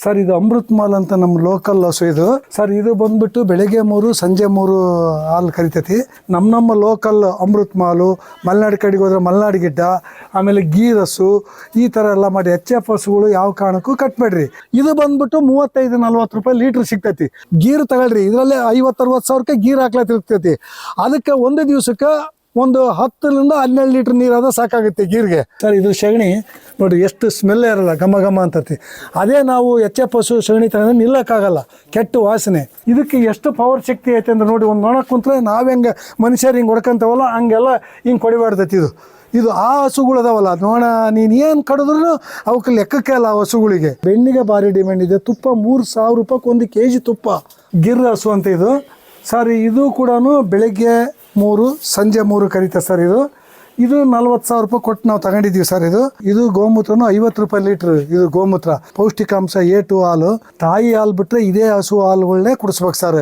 Sir ಇದು Amrit mall ಅಂತ ನಮ್ಮ ಲೋಕಲ್ ಹಸು ಇದು ಸರ್. ಇದು ಬಂದ್ಬಿಟ್ಟು ಬೆಳಗ್ಗೆ 3 ಸಂಜೆ 3 ಹಾಲು ಕರಿತೈತಿ. ನಮ್ಮ ಲೋಕಲ್ ಅಮೃತ್ ಮಾಲು, ಮಲೆನಾಡು ಕಡೆಗೆ ಹೋದ್ರೆ ಮಲೆನಾಡು ಗಿಡ್ಡ, ಆಮೇಲೆ ಗೀರ್ ಹಸು, ಈ ಥರ ಎಲ್ಲ ಮಾಡಿ HF ಹಸುಗಳು ಯಾವ ಕಾರಣಕ್ಕೂ ಕಟ್ಬೇಡ್ರಿ. ಇದು ಬಂದ್ಬಿಟ್ಟು 35-40 ರೂಪಾಯಿ ಲೀಟ್ರ್ ಸಿಗ್ತೈತಿ. ಗೀರ್ ತಗೊಳ್ರಿ, ಇದರಲ್ಲೇ 50-60 ಸಾವಿರಕ್ಕೆ ಗೀರ್ ಹಾಕ್ಲತ್ತಿರ್ತೈತಿ. ಅದಕ್ಕೆ ಒಂದು ದಿವಸಕ್ಕೆ ಒಂದು 10-12 ಲೀಟ್ರ್ ನೀರಾದ ಸಾಕಾಗುತ್ತೆ ಗೀರ್ಗೆ. ಸರ್ ಇದು ಸಗಣಿ ನೋಡ್ರಿ, ಎಷ್ಟು ಸ್ಮೆಲ್ ಇರಲ್ಲ, ಘಮ ಘಮ ಅಂತತಿ. ಅದೇ ನಾವು HF ಹಸು ಸಗಣಿ ತಗೊಂಡ್ರೆ ನಿಲ್ಲಕ್ಕಾಗಲ್ಲ, ಕೆಟ್ಟ ವಾಸನೆ. ಇದಕ್ಕೆ ಎಷ್ಟು ಪವರ್ ಶಕ್ತಿ ಐತೆ ಅಂದ್ರೆ ನೋಡಿ, ಒಂದು ನೊಣ ಕುಂತ್ರೆ ನಾವು ಹೆಂಗೆ ಮನುಷ್ಯರು ಹಿಂಗೆ ಹೊಡ್ಕೊಂತವಲ್ಲ ಹಂಗೆಲ್ಲ ಹಿಂಗೆ ಕೊಡಿಬಾರ್ದೈತಿ. ಇದು ಆ ಹಸುಗಳು ಅದಾವಲ್ಲ ನೋಣ, ನೀನು ಏನು ಕಡಿದ್ರು ಅವಕ್ಕೆ ಲೆಕ್ಕಕ್ಕೆ ಅಲ್ಲ. ಆ ಹಸುಗಳಿಗೆ ಬೆಣ್ಣಿಗೆ ಭಾರಿ ಡಿಮ್ಯಾಂಡ್ ಇದೆ. ತುಪ್ಪ 3000 ರೂಪಾಯಿಗೆ 1 kg ತುಪ್ಪ. ಗಿರ್ ಹಸು ಅಂತ ಇದು ಸರ್. ಇದು ಕೂಡ ಬೆಳಗ್ಗೆ 3 ಸಂಜೆ 3 ಕರೀತಾರೆ ಸರ್. ಇದು 40,000 ರೂಪಾಯಿ ಕೊಟ್ಟು ನಾವು ತಗೊಂಡಿದ್ದೀವಿ ಸರ್. ಇದು ಗೋಮೂತ್ರನು 50 ರೂಪಾಯಿ ಲೀಟ್ರ್. ಇದು ಗೋಮೂತ್ರ ಪೌಷ್ಟಿಕಾಂಶ A2 ಹಾಲು. ತಾಯಿ ಹಾಲು ಬಿಟ್ಟರೆ ಇದೇ ಹಸು ಹಾಲುಗಳನ್ನೇ ಕುಡಿಸ್ಬೇಕು ಸರ್.